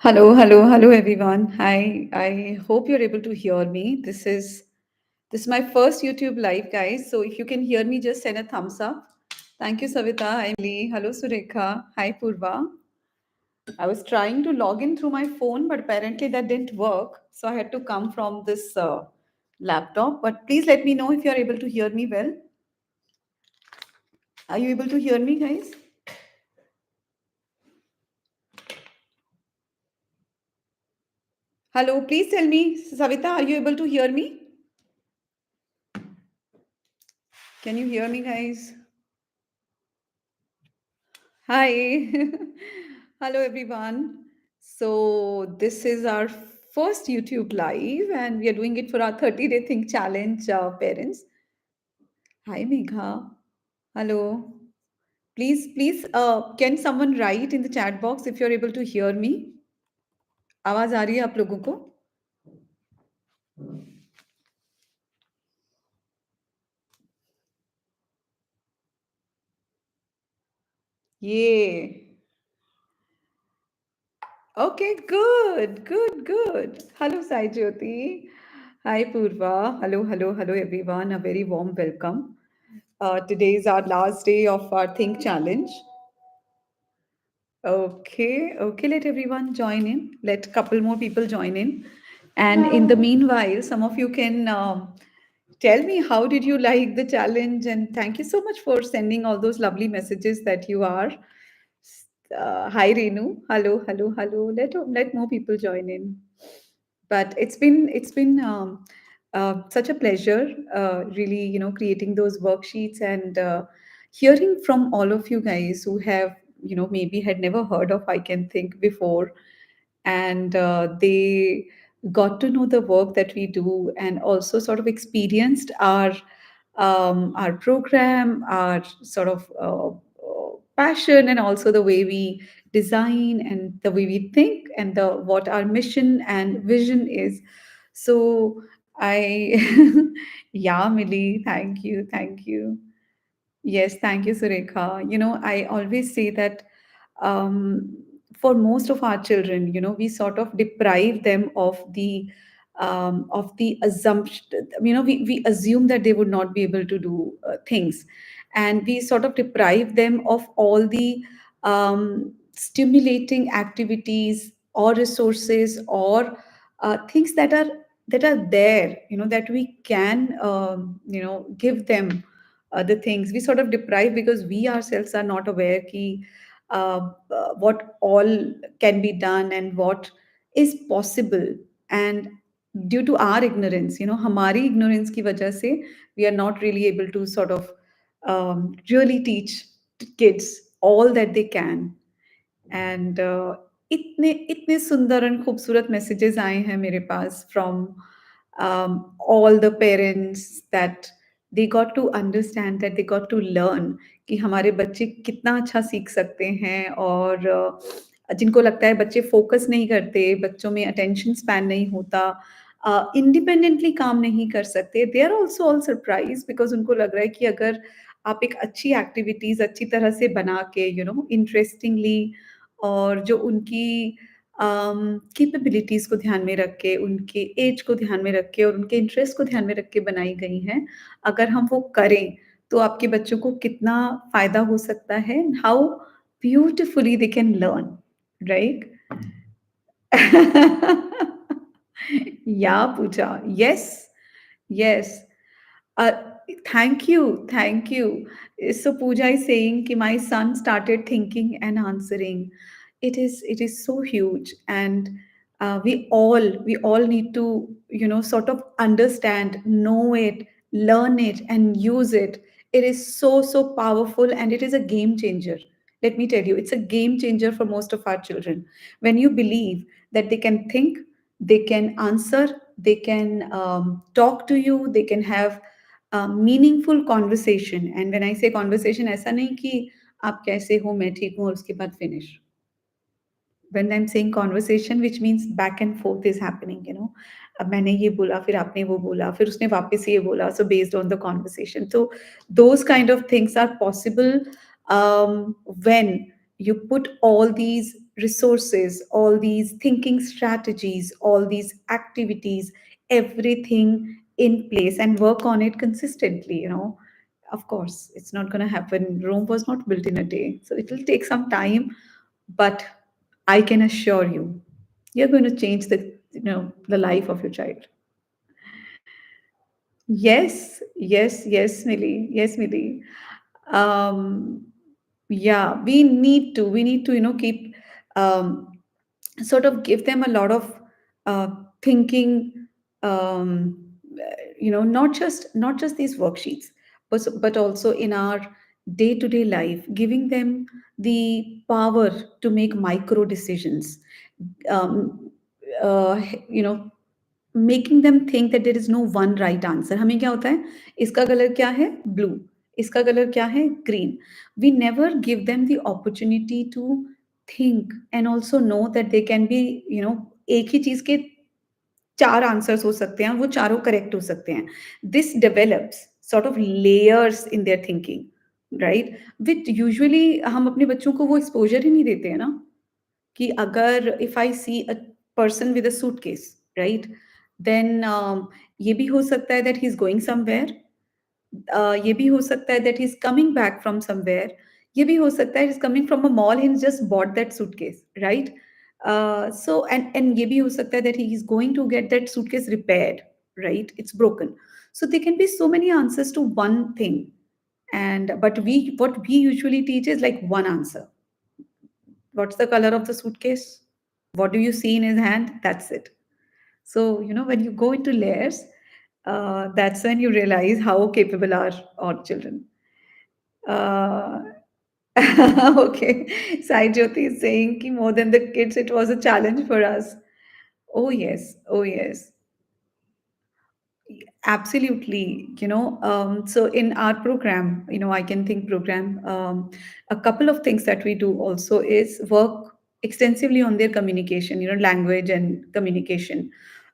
Hello, everyone. Hi, I hope you're able to hear me. This is my first YouTube live, guys. So if you can hear me, just send a thumbs up. Thank you, Savita. Hi, Lee. Hello, Surekha. Hi, Purva. I was trying to log in through my phone, but apparently that didn't work. So I had to come from this laptop. But please let me know if you're able to hear me well. Are you able to hear me, guys? Hello, please tell me, Savita, are you able to hear me? Can you hear me, guys? Hi. Hello, everyone. So, this is our first YouTube live, and we are doing it for our 30-day Think Challenge parents. Hi, Megha. Hello. Please, can someone write in the chat box if you're able to hear me? आवाज आ रही है आप लोगों को? Yeah. Okay, good. Hello, Sai Jyoti. Hi, Purva. Hello, everyone. A very warm welcome. Today is our last day of our Think Challenge. Okay, let everyone join in. Let couple more people join in. And in the meanwhile, some of you can tell me how did you like the challenge, and thank you so much for sending all those lovely messages that you are. Hi Renu, hello. Let more people join in. But it's been such a pleasure, really, creating those worksheets and hearing from all of you guys who have, maybe had never heard of I Can Think before, and they got to know the work that we do and also sort of experienced our program, our sort of passion, and also the way we design and the way we think and the what our mission and vision is. So I yeah, Millie, thank you. Yes, thank you, Surekha. I always say that um, for most of our children, we sort of deprive them of the assumption. We assume that they would not be able to do things, and we sort of deprive them of all the stimulating activities or resources or things that are there, that we can give them the things we sort of deprive because we ourselves are not aware ki, what all can be done and what is possible. And due to our ignorance, हमारी ignorance की वजह से we are not really able to sort of really teach kids all that they can. And इतने इतने सुंदर और खूबसूरत messages आए हैं मेरे पास from all the parents that they got to understand, that they got to learn कि हमारे बच्चे कितना अच्छा सीख सकते हैं। और जिनको लगता है बच्चे फोकस नहीं करते, बच्चों में अटेंशन स्पैन नहीं होता, इंडिपेंडेंटली काम नहीं कर सकते, they are also all surprise because उनको लग रहा है कि अगर आप एक अच्छी एक्टिविटीज अच्छी तरह से बना के इंटरेस्टिंगली और जो उनकी कैपेबिलिटीज़ को ध्यान में रख के, उनके ऐज को ध्यान में रख के और उनके इंटरेस्ट को ध्यान में रख के बनाई गई हैं। अगर हम वो करें, तो आपके बच्चों को कितना फ़ायदा हो सकता है, how beautifully they can learn, right? Yeah, Pooja. Yes. Uh, thank you. So Pooja is saying that my son started thinking and answering. It is so huge, and we all need to sort of understand, know it, learn it, and use it. It is so powerful, and it is a game changer. Let me tell you, it's a game changer for most of our children. When you believe that they can think, they can answer, they can talk to you, they can have meaningful conversation. And when I से conversation, ऐसा नहीं कि आप कैसे हो, मैं ठीक हूँ और उसके बाद finish. When I am saying conversation which means back and fourth is happening, अब मैंने ये बोला, फिर आपने वो बोला, फिर उसने वापस ये बोला, so based on the conversation. तो those kind of things are possible when you put all these resources, all these thinking strategies, all these activities, everything in place and work on it consistently, of course, it's not going to happen. Rome was not built in a day. So it will take some time, but I can assure you, you're going to change the life of your child. Yes, yes, yes, Millie. Yes, Millie. Um, yeah, we need to, keep um, sort of give them a lot of thinking, um, not just these worksheets, but also in our day-to-day life, giving them the power to make micro decisions. um, uh, you know making them think that there is no one right answer. हमें क्या होता है, इसका colour क्या है, blue, इसका colour क्या है, green. We never give them the opportunity to think and also know that they can be, एक ही चीज के चार आंसर्स हो सकते हैं, वो चारों करेक्ट हो सकते हैं. This develops sort of layers in their thinking, right, which usually हम अपने बच्चों को वो एक्सपोजर ही नहीं देते हैं ना. कि अगर if I see a person with a suitcase, right, then ये भी हो सकता है that he is going somewhere. ये भी हो सकता है that he is coming back from somewhere. ये भी हो सकता है is coming from a mall, he just bought that suitcase, right. So and ये भी हो सकता है that he is going to get that suitcase repaired, right? It's broken. So there can be so many answers to one thing. And but what we usually teach is like one answer. What's the color of the suitcase? What do you see in his hand? That's it. So, when you go into layers, that's when you realize how capable are our children. Uh, okay. Sai Jyoti is saying ki more than the kids, it was a challenge for us. Oh, yes. Oh, yes. Absolutely. So in our program, I can think program, a couple of things that we do also is work extensively on their communication, language and communication.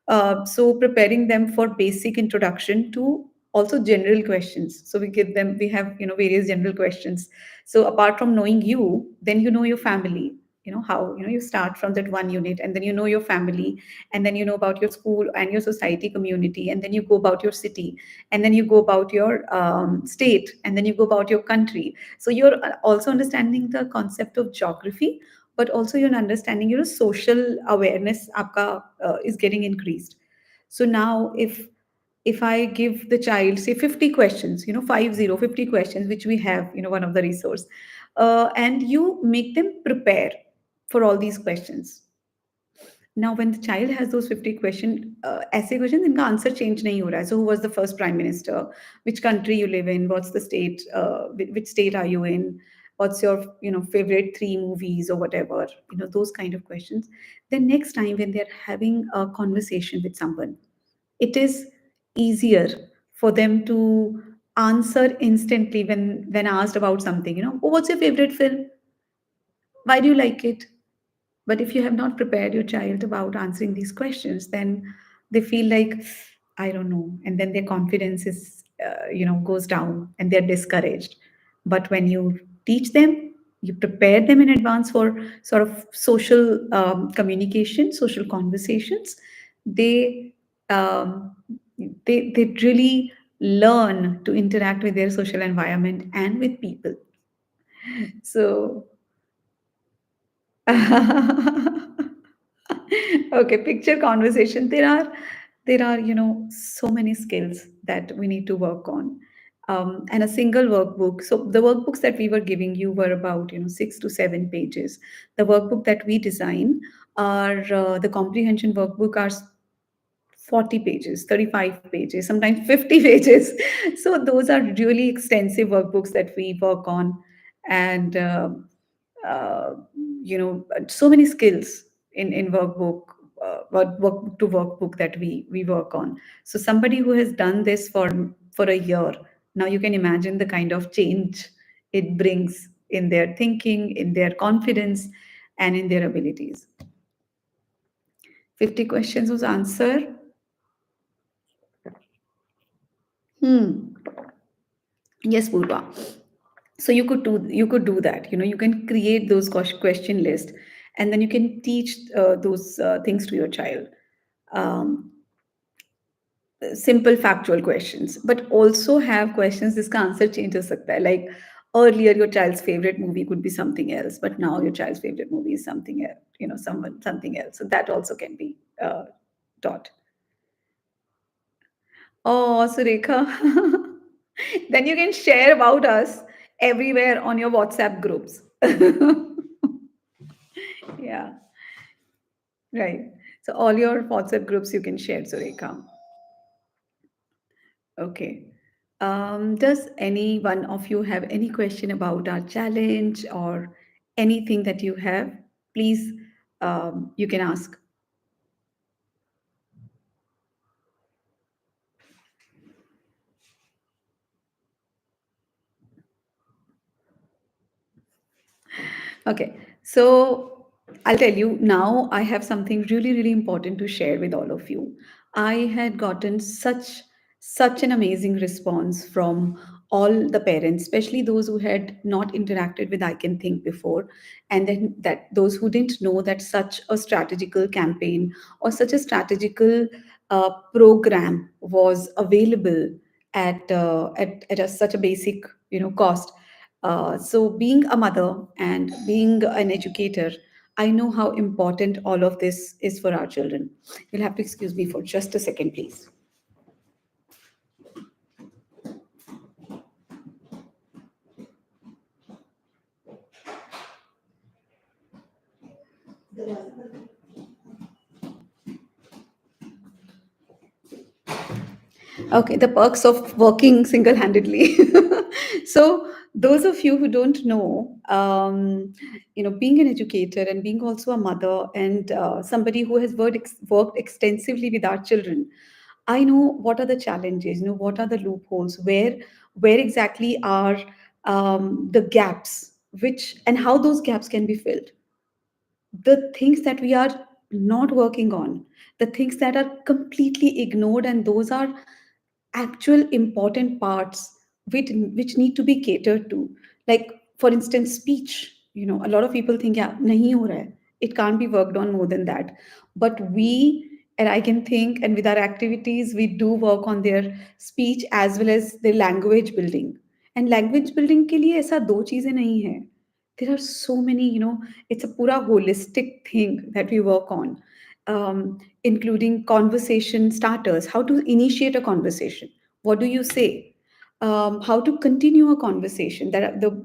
So preparing them for basic introduction to also general questions. So we have, various general questions. So apart from knowing you, then your family, how, you start from that one unit, and then your family, and then about your school and your society community, and then you go about your city, and then you go about your state, and then you go about your country. So you're also understanding the concept of geography, but also you're understanding your social awareness aapka, is getting increased. So now if I give the child say 50 questions, 50 questions, which we have, one of the resource, and you make them prepare for all these questions. Now when the child has those 50 questions, ऐसे questions इनका answer change नहीं हो रहा है. So who was the first prime minister, which country you live in, what's the state, which state are you in, what's your favorite three movies or whatever, those kind of questions. Then next time when they're having a conversation with someone, it is easier for them to answer instantly when asked about something. Oh, what's your favorite film, why do you like it? But if you have not prepared your child about answering these questions, then they feel like, I don't know. And then their confidence goes down and they're discouraged. But when you teach them, you prepare them in advance for sort of social communication, social conversations, they, um, they really learn to interact with their social environment and with people. So okay, picture conversation. There are so many skills that we need to work on. And a single workbook. So the workbooks that we were giving you were about 6 to 7 pages. The workbook that we design are the comprehension workbook are 40 pages, 35 pages, sometimes 50 pages. So those are really extensive workbooks that we work on. And uh, so many skills in workbook, workbook to workbook that we work on. So somebody who has done this for a year, now you can imagine the kind of change it brings in their thinking, in their confidence, and in their abilities. 50 questions was answer. Hmm. Yes, Purva. So you could do that. You can create those question list, and then you can teach those things to your child. um, Simple factual questions, but also have questions जिसका answer change हो सकता है, like earlier your child's favorite movie could be something else, but now your child's favorite movie is something else, someone something else, so that also can be taught. Oh, Surekha. Then you can share about us everywhere on your WhatsApp groups. Yeah, right. So all your WhatsApp groups you can share, Surekha. Okay. Does any one of you have any question about our challenge or anything that you have? Please, you can ask. Okay, so I'll tell you now, I have something really, really important to share with all of you. I had gotten such an amazing response from all the parents, especially those who had not interacted with I Can Think before, and then that those who didn't know that such a strategical campaign or such a strategical program was available at such a basic cost. So, being a mother and being an educator, I know how important all of this is for our children. You'll have to excuse me for just a second, please. Okay, the perks of working single handedly. So, those of you who don't know, being an educator and being also a mother and somebody who has worked extensively with our children, I know what are the challenges, what are the loopholes, where exactly are the gaps, which and how those gaps can be filled, the things that we are not working on, the things that are completely ignored, and those are actual important parts which need to be catered to. Like, for instance, speech. A lot of people think, yeah, nahi ho raha hai. It can't be worked on more than that. But we, and I can think, and with our activities, we do work on their speech as well as their language building. And language building के लिए ऐसा दो चीजें नहीं है. There are so many, it's a pura holistic thing that we work on, including conversation starters, how to initiate a conversation, what do you say, how to continue a conversation.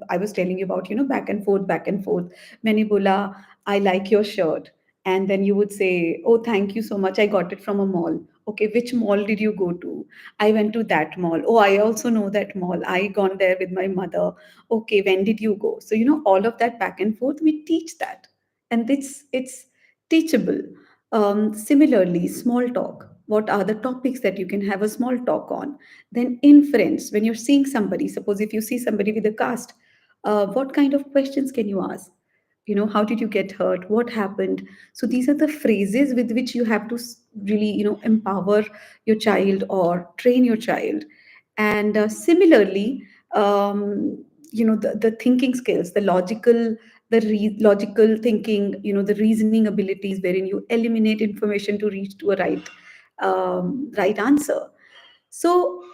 I was telling you about, back and forth, back and forth. Maine bola, I like your shirt. And then you would say, oh, thank you so much. I got it from a mall. Okay, which mall did you go to? I went to that mall. Oh, I also know that mall. I gone there with my mother. Okay, when did you go? So all of that back and forth, we teach that, and it's teachable. Similarly, small talk, what are the topics that you can have a small talk on? Then inference, when you're seeing somebody, suppose if you see somebody with a cast, what kind of questions can you ask? How did you get hurt, what happened? So these are the phrases with which you have to really empower your child or train your child. And similarly, the thinking skills, the logical thinking, the reasoning abilities, wherein you eliminate information to reach to a right answer. So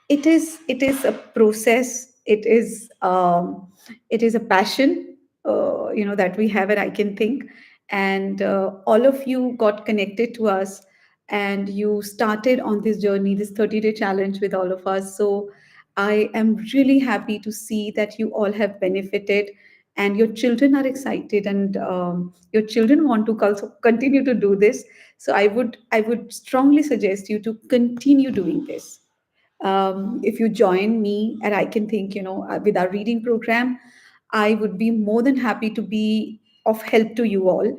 it is a process. It is a passion, that we have at I Can Think. And all of you got connected to us, and you started on this journey, this 30-day challenge with all of us. So I am really happy to see that you all have benefited, and your children are excited, and your children want to also continue to do this. So I would strongly suggest you to continue doing this. If you join me at I Can Think, with our reading program, I would be more than happy to be of help to you all.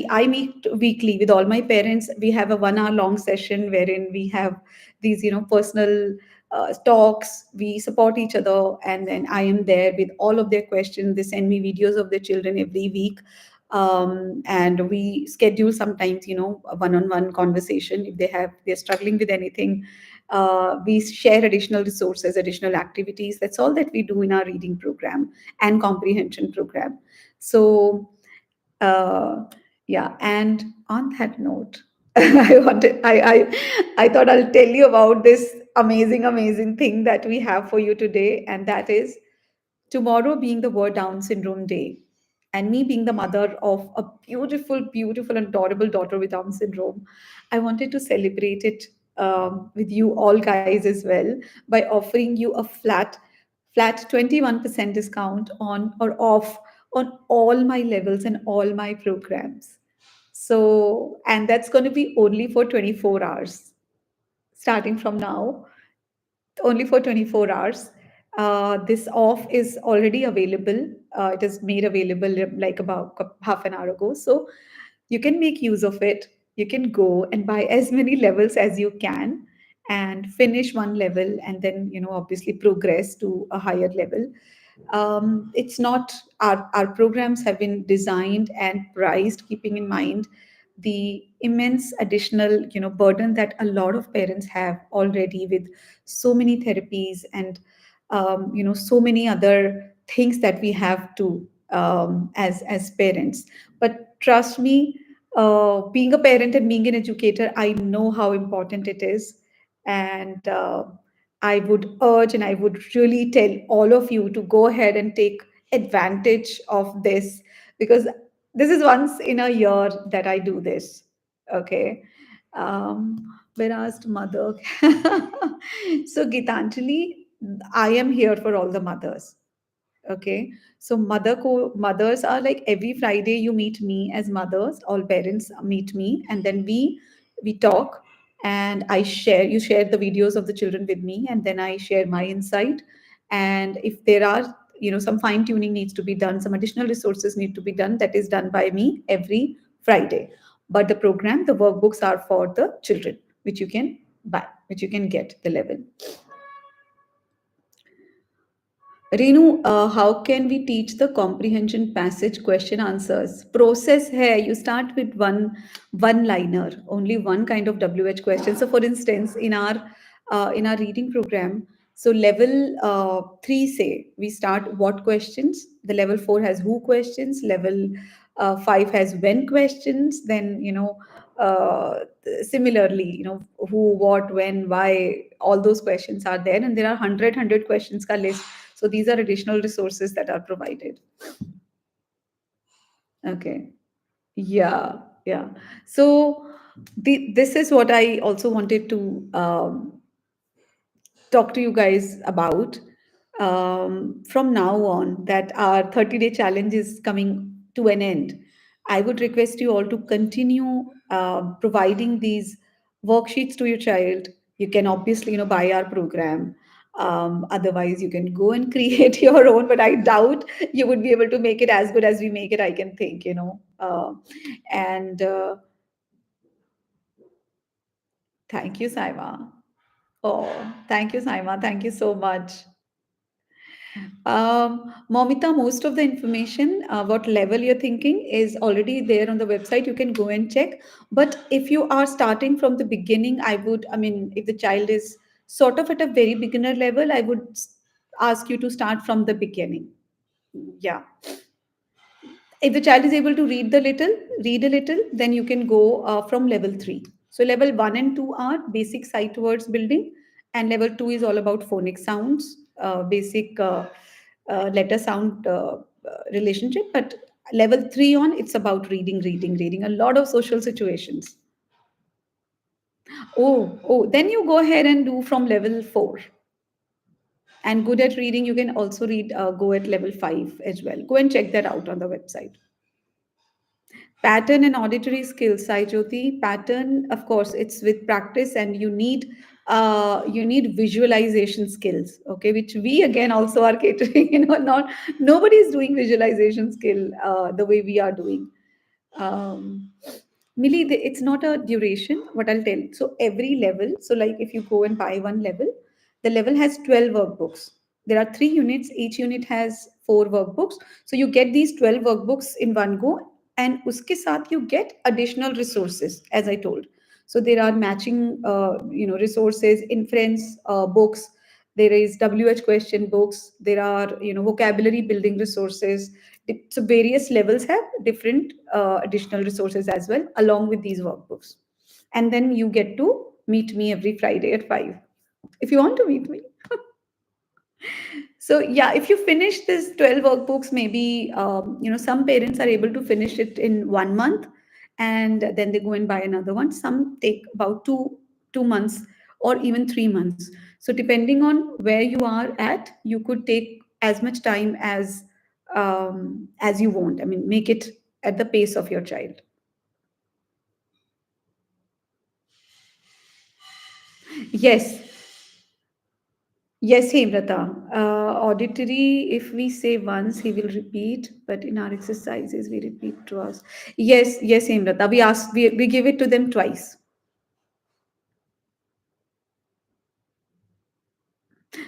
I meet weekly with all my parents. We have a 1 hour long session wherein we have these, personal talks. We support each other, and then I am there with all of their questions. They send me videos of their children every week. And we schedule sometimes, a one-on-one conversation if they're struggling with anything. We share additional resources, additional activities. That's all that we do in our reading program and comprehension program. So Uh, yeah, and on that note, I thought I'll tell you about this amazing thing that we have for you today, and that is tomorrow being the World Down Syndrome Day, and me being the mother of a beautiful, and adorable daughter with Down syndrome, I wanted to celebrate it with you all guys as well by offering you a flat 21% discount on or off on all my levels and all my programs. So, and that's going to be only for 24 hours starting from now, only for 24 hours. This off is already available. It is made available like about half an hour ago. So you can make use of it. You can go and buy as many levels as you can and finish one level and then, obviously progress to a higher level. It's not our programs have been designed and priced keeping in mind the immense additional burden that a lot of parents have already with so many therapies and so many other things that we have to as parents. But trust me, being a parent and being an educator, I know how important it is. And I would urge and I would really tell all of you to go ahead and take advantage of this, because this is once in a year that I do this. Okay. Where asked mother. So, Gitanjali, I am here for all the mothers. Okay. So mothers are like every Friday you meet me as mothers, all parents meet me, and then we talk, and I share you share the videos of the children with me, and then I share my insight. And if there are some fine tuning needs to be done, some additional resources need to be done, that is done by me every Friday. But the workbooks are for the children, which you can buy, which you can get the level. Renu, how can we teach the comprehension passage question answers? Process hai. You start with one liner, only one kind of WH question. So, for instance, in our reading program, so level 3 say we start what questions. The level 4 has who questions. Level 5 has when questions. Then similarly, who, what, when, why. All those questions are there, and there are hundred questions ka list. So these are additional resources that are provided. Okay. Yeah. Yeah. So this is what I also wanted to talk to you guys about from now on, that our 30-day challenge is coming to an end. I would request you all to continue providing these worksheets to your child. You can obviously buy our program. Otherwise you can go and create your own, but I doubt you would be able to make it as good as we make it, I can think. And Thank you, Saima. Oh, thank you, Saima. Thank you so much. Momita, most of the information, what level you're thinking, is already there on the website. You can go and check. But if you are starting from the beginning, I mean, if the child is sort of at a very beginner level, I would ask you to start from the beginning. Yeah. If the child is able to read a little, then you can go from level 3. So level 1 and 2 are basic sight words building, and level 2 is all about phonic sounds, basic letter sound relationship. But level 3 on, it's about reading a lot of social situations. Oh, then you go ahead and do from level 4. And good at reading, you can also go at level 5 as well. Go and check that out on the website. Pattern and auditory skills, Sai Jyoti. Pattern, of course, it's with practice, and you need visualization skills, okay, which we again also are catering. Not nobody is doing visualization skill the way we are doing. Um, Millie, it's not a duration. What I'll tell. So every level. So like if you go and buy one level, the level has 12 workbooks. There are 3 units. Each unit has 4 workbooks. So you get these 12 workbooks in one go, and uske saath you get additional resources, as I told. So there are matching, resources, inference books. There is WH question books. There are, vocabulary building resources. So various levels have different additional resources as well, along with these workbooks. And then you get to meet me every Friday at 5 if you want to meet me. So yeah, if you finish this 12 workbooks, maybe some parents are able to finish it in 1 month, and then they go and buy another one. Some take about two months or even 3 months. So depending on where you are at, you could take as much time as you want. I mean, make it at the pace of your child. Yes, yes, Hemrata. Auditory, if we say once, he will repeat, but in our exercises, we repeat to us. Yes, yes, Hemrata. We give it to them twice.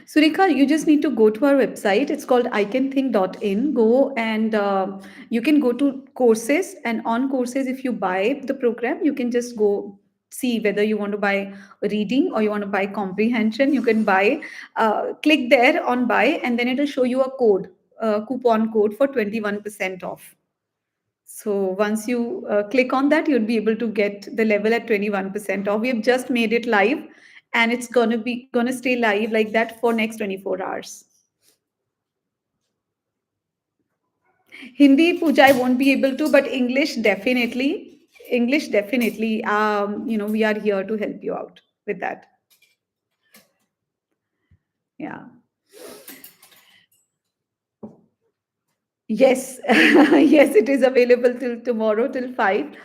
Surika, you just need to go to our website. It's called icanthink.in. Go and you can go to courses. And on courses, if you buy the program, you can just go see whether you want to buy reading or you want to buy comprehension. You can buy, click there on buy, and then it'll show you a code, a coupon code for 21% off. So once you click on that, you'll be able to get the level at 21% off. We have just made it live, and it's gonna stay live like that for next 24 hours. Hindi puja I won't be able to, but English definitely. English definitely. We are here to help you out with that. Yeah. Yes, yes, it is available till tomorrow till 5.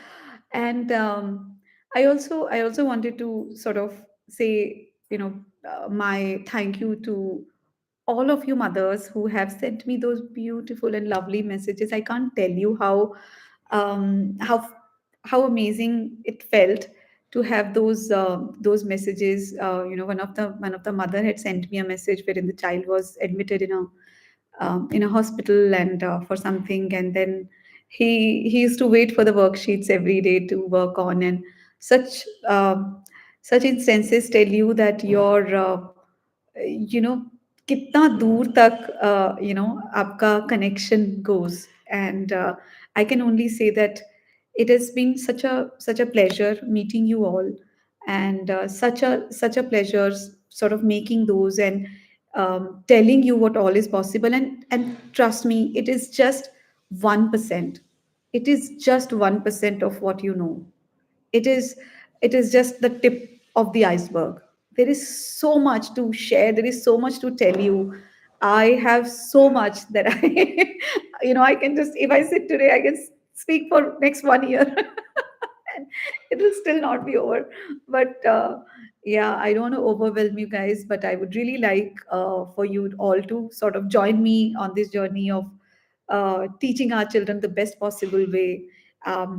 And I also wanted to sort of say, my thank you to all of you mothers who have sent me those beautiful and lovely messages. I can't tell you um, how how amazing it felt to have those messages. One of the mother had sent me a message wherein the child was admitted in a hospital and for something, and then he used to wait for the worksheets every day to work on, and such such instances tell you that your you know कितना दूर तक आपका connection goes. And I can only say that it has been such a pleasure meeting you all, and such a pleasure sort of making those and telling you what all is possible. And trust me, it is just 1%. It is just 1% of what you know. It is it is just the tip of the iceberg. There is so much to share, there is so much to tell you. I have so much that I I can just, if I sit today, I can speak for next 1 year. And it will still not be over. But yeah, I don't want to overwhelm you guys, but I would really like for you all to sort of join me on this journey of teaching our children the best possible way,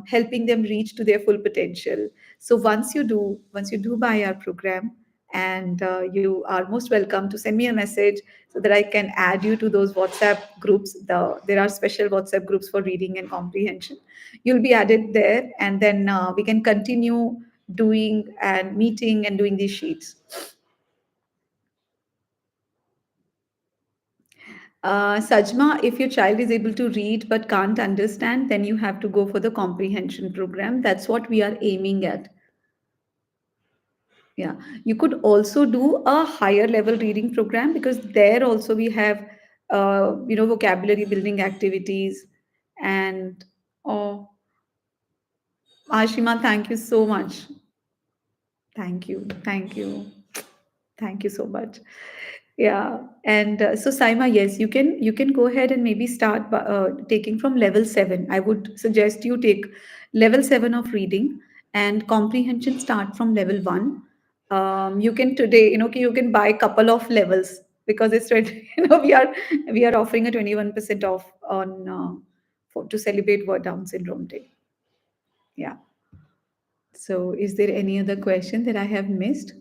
helping them reach to their full potential. So once you do buy our program, and you are most welcome to send me a message so that I can add you to those WhatsApp groups. There are special WhatsApp groups for reading and comprehension. You'll be added there, and then we can continue doing and meeting and doing these sheets. Sajma, if your child is able to read but can't understand, then you have to go for the comprehension program. That's what we are aiming at. Yeah. You could also do a higher level reading program, because there also we have, vocabulary building activities. And oh, Ashima, thank you so much. Thank you. Thank you. Thank you so much. Yeah, and so Saima, yes, you can go ahead and maybe start taking from level 7. I would suggest you take level 7 of reading, and comprehension start from level 1. You can today, you can buy a couple of levels, because it's we are offering a 21% off on to celebrate Down Syndrome Day. Yeah. So, is there any other question that I have missed?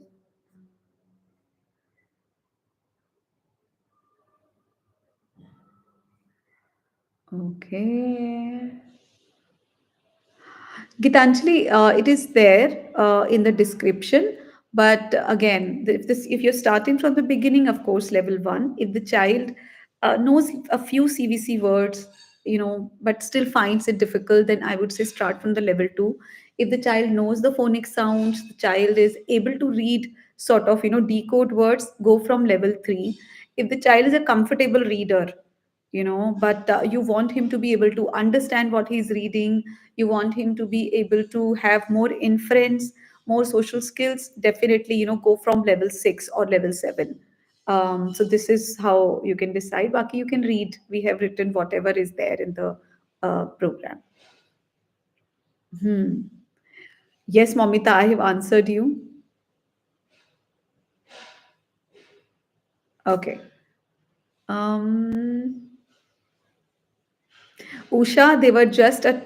Okay. Gitanjali, it is there in the description. But again, if you're starting from the beginning, of course, level one, if the child knows a few CVC words, but still finds it difficult, then I would say start from the level two. If the child knows the phonic sounds, the child is able to read, sort of, decode words, go from level three. If the child is a comfortable reader, but you want him to be able to understand what he's reading, you want him to be able to have more inference, more social skills, definitely, go from level 6 or level 7. So this is how you can decide. Baki, you can read. We have written whatever is there in the program. Hmm. Yes, Momita, I have answered you. Okay. Um, Usha, they were just a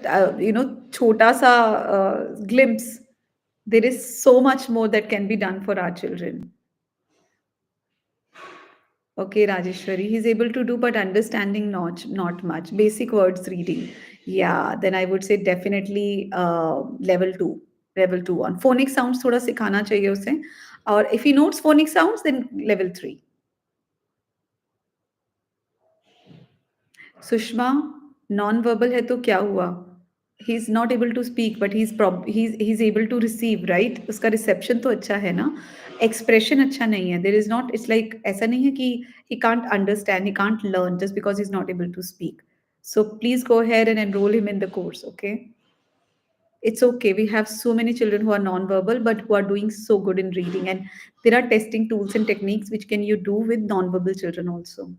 chota sa glimpse. There is so much more that can be done for our children. Okay, Rajeshwari, he's able to do, but understanding not much. Basic words reading. Yeah, then I would say definitely level two. Level two on phonic sounds थोड़ा सिखाना चाहिए उसे. Or if he notes phonic sounds, then level three. Sushma, non-verbal है तो क्या हुआ? He's not able to speak, but he's able to receive, right? उसका reception तो अच्छा है ना? Expression अच्छा नहीं है. There is not. It's like ऐसा नहीं है कि he can't understand, he can't learn just because he's not able to speak. So please go ahead and enroll him in the course, okay? It's okay. We have so many children who are non-verbal but who are doing so good in reading, and there are testing tools and techniques which can you do with non-verbal children also.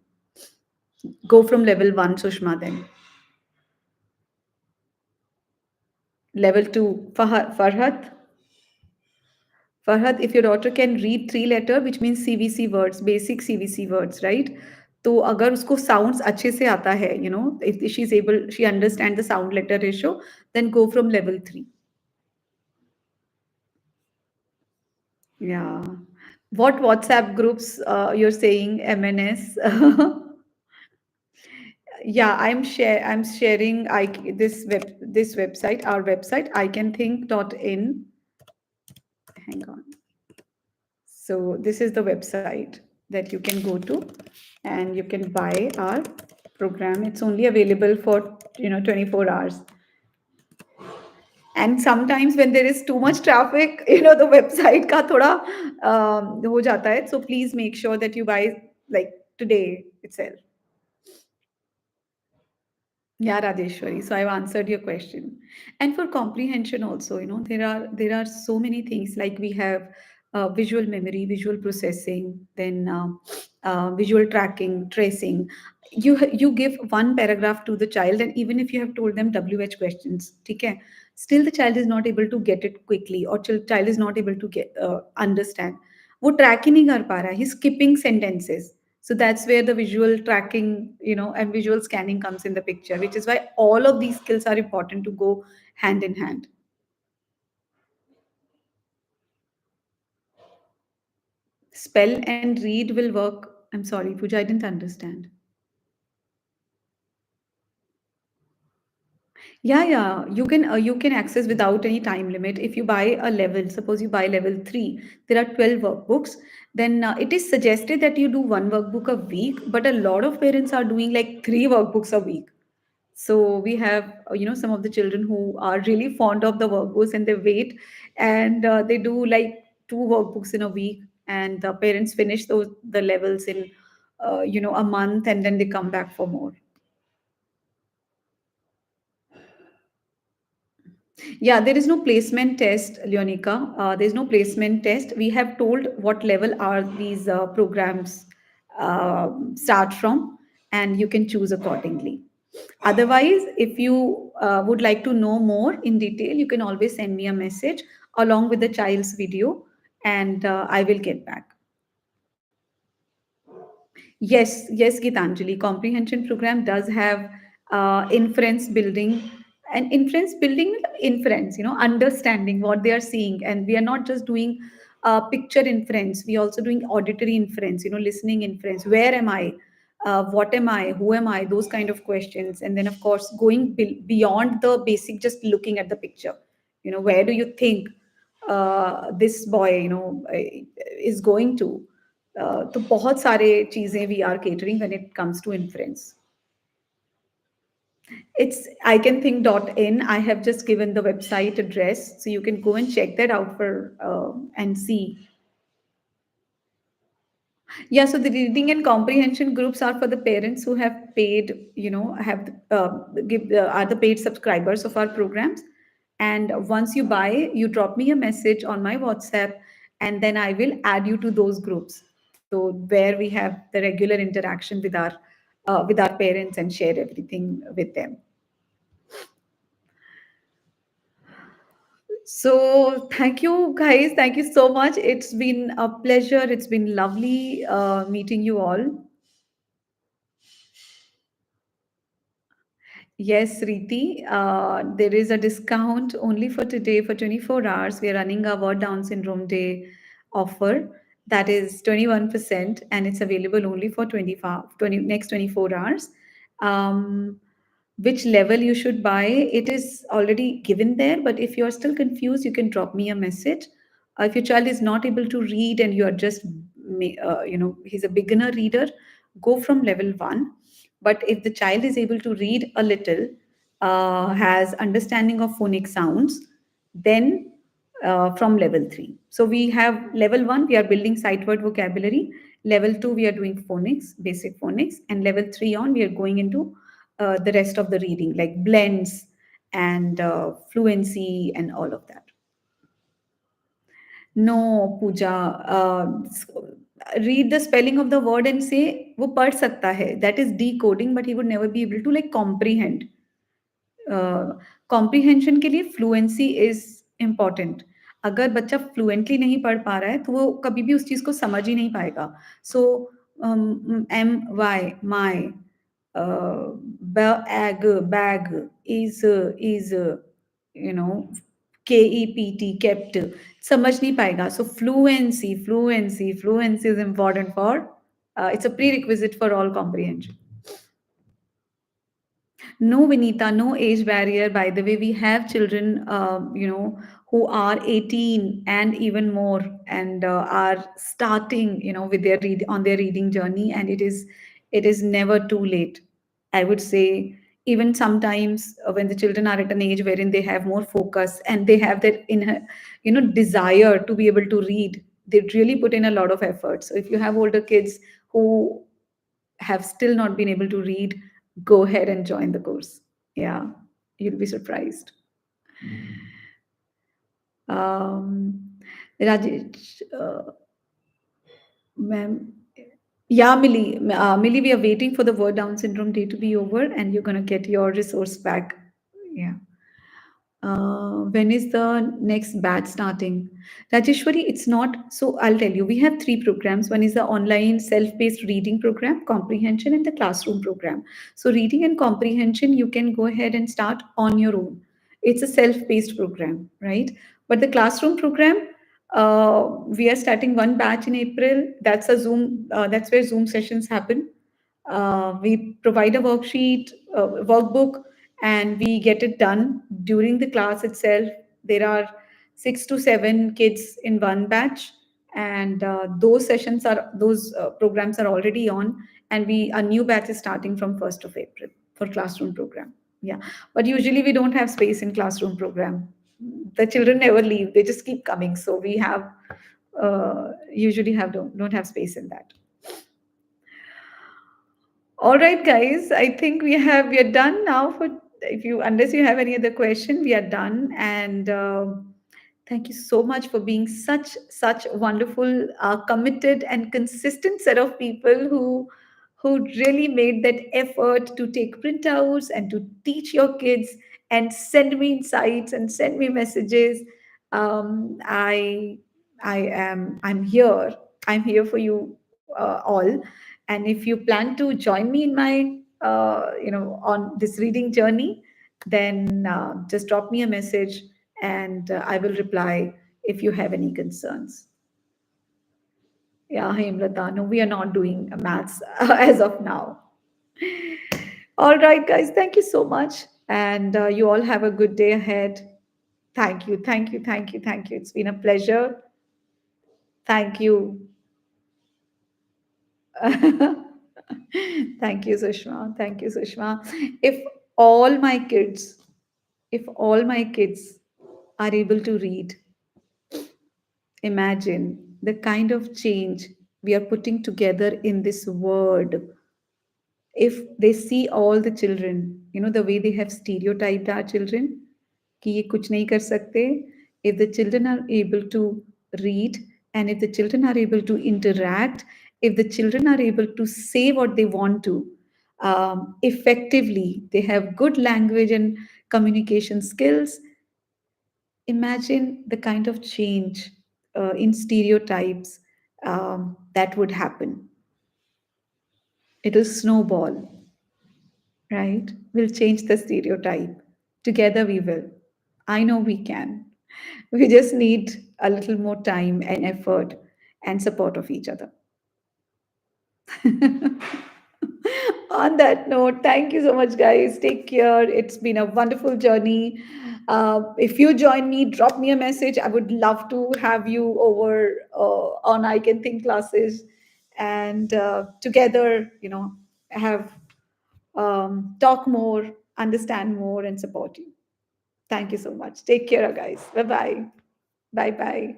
Go from level 1, Sushma, then. Level 2, Farhat. Farhat, if your daughter can read three letter, which means CVC words, basic CVC words, right? तो अगर उसको sounds अच्छे से आता है, if she's able, she understand the sound letter ratio, then go from level 3. Yeah. What WhatsApp groups you're saying, MNS? Yeah, I'm sharing this website, our website, icanthink.in. Hang on. So this is the website that you can go to and you can buy our program. It's only available for 24 hours. And sometimes when there is too much traffic, the website ka thoda ho jata hai. So please make sure that you buy like today itself. Yeah, Rajeshwari. So I've answered your question. And for comprehension also, there are so many things like we have visual memory, visual processing, then visual tracking, tracing. You give one paragraph to the child, and even if you have told them WH questions, okay, still the child is not able to get it quickly, or child is not able to get understand. वो track ही नहीं कर पा रहा है. He's skipping sentences. So that's where the visual tracking, and visual scanning comes in the picture, which is why all of these skills are important to go hand in hand. Spell and read will work. I'm sorry, Pooja, I didn't understand. Yeah, you can access without any time limit. If you buy a level, suppose you buy level 3, there are 12 workbooks, then it is suggested that you do one workbook a week, but a lot of parents are doing like three workbooks a week. So we have some of the children who are really fond of the workbooks, and they wait, and they do like two workbooks in a week, and the parents finish the levels in a month, and then they come back for more. Yeah, there is no placement test, Leonica. There is no placement test. We have told what level are these programs start from, and you can choose accordingly. Otherwise, if you would like to know more in detail, you can always send me a message along with the child's video, and I will get back. Yes, Gitanjali. Comprehension program does have inference building, and inference building with inference, understanding what they are seeing. And we are not just doing picture inference, we also doing auditory inference, listening inference. Where am I? What am I? Who am I? Those kind of questions. And then, of course, going beyond the basic, just looking at the picture. Where do you think? this boy, is going to. तो बहुत सारे चीजें we are catering when it comes to inference. It's icanthink.in. I have just given the website address, so you can go and check that out for and see. Yeah, so the reading and comprehension groups are for the parents who have paid, have give are the paid subscribers of our programs. And once you buy, you drop me a message on my WhatsApp, and then I will add you to those groups. So where we have the regular interaction with our parents and share everything with them. So thank you guys. Thank you so much. It's been a pleasure. It's been lovely meeting you all. Yes, Riti, there is a discount only for today for 24 hours. We are running our World Down Syndrome Day offer that is 21%, and it's available only for 20 next 24 hours. Um, which level you should buy, it is already given there, but if you're still confused, you can drop me a message. If your child is not able to read and you are just, he's a beginner reader, go from level 1. But if the child is able to read a little, has understanding of phonic sounds, then from level 3. So we have level 1, we are building sight word vocabulary. Level 2, we are doing phonics, basic phonics. And level 3 on, we are going into the rest of the reading, like blends and fluency and all of that. No, Pooja. Read the spelling of the word and say वो पढ़ सकता है. That is decoding, but he would never be able to like comprehend. Comprehension के लिए fluency is important. अगर बच्चा fluently नहीं पढ़ पा रहा है तो वो कभी भी उस चीज को समझ ही नहीं पाएगा. So M Y my, bag bag, is, no, KEPT kept, समझ नहीं पाएगा. So fluency fluency fluency is important for, it's a prerequisite for all comprehension. No, Vinita, no age barrier. By the way, we have children, who are 18 and even more, and are starting, with their on their reading journey, and it is never too late. I would say even sometimes when the children are at an age wherein they have more focus and they have that desire to be able to read, they really put in a lot of effort. So if you have older kids who have still not been able to read, go ahead and join the course. Yeah, you'll be surprised. Um, Rajesh, ma'am. Yeah, Millie, we are waiting for the Word Down Syndrome Day to be over, and you're going to get your resource back. Yeah. When is the next batch starting? Rajeshwari, it's not. So I'll tell you, we have three programs. One is the online self-paced reading program, comprehension, and the classroom program. So reading and comprehension, you can go ahead and start on your own. It's a self-paced program, right? But the classroom program, we are starting one batch in April. That's a Zoom. That's where Zoom sessions happen. We provide a worksheet, workbook, and we get it done during the class itself. There are 6 to 7 kids in one batch, and those programs are already on. And a new batch is starting from 1st of April for classroom program. Yeah, but usually we don't have space in classroom program. The children never leave; they just keep coming. So we have usually don't have space in that. All right, guys. I think we are done now. For if you unless you have any other question, we are done. And thank you so much for being such wonderful, committed, and consistent set of people who really made that effort to take printouts and to teach your kids and send me insights and send me messages. Um, I I'm here. I'm here for you all. And if you plan to join me in my on this reading journey, then just drop me a message, and I will reply if you have any concerns. Yeah, Hemlata, no, we are not doing maths as of now. All right, guys, thank you so much. And you all have a good day ahead. Thank you, thank you, thank you, thank you. It's been a pleasure. Thank you. Thank you, Sushma. Thank you, Sushma. If all my kids, if all my kids are able to read, imagine the kind of change we are putting together in this world. If they see all the children, the way they have stereotyped our children, कि ये कुछ नहीं कर सकते, if the children are able to read, and if the children are able to interact, if the children are able to say what they want to effectively, they have good language and communication skills. Imagine the kind of change in stereotypes that would happen. It'll snowball, right? We'll change the stereotype. Together we will. I know we can. We just need a little more time and effort and support of each other. On that note, thank you so much, guys. Take care. It's been a wonderful journey. If you join me, drop me a message. I would love to have you over on I Can Think classes, and together, have talk more, understand more, and support you. Thank you so much. Take care, guys. Bye bye. Bye bye.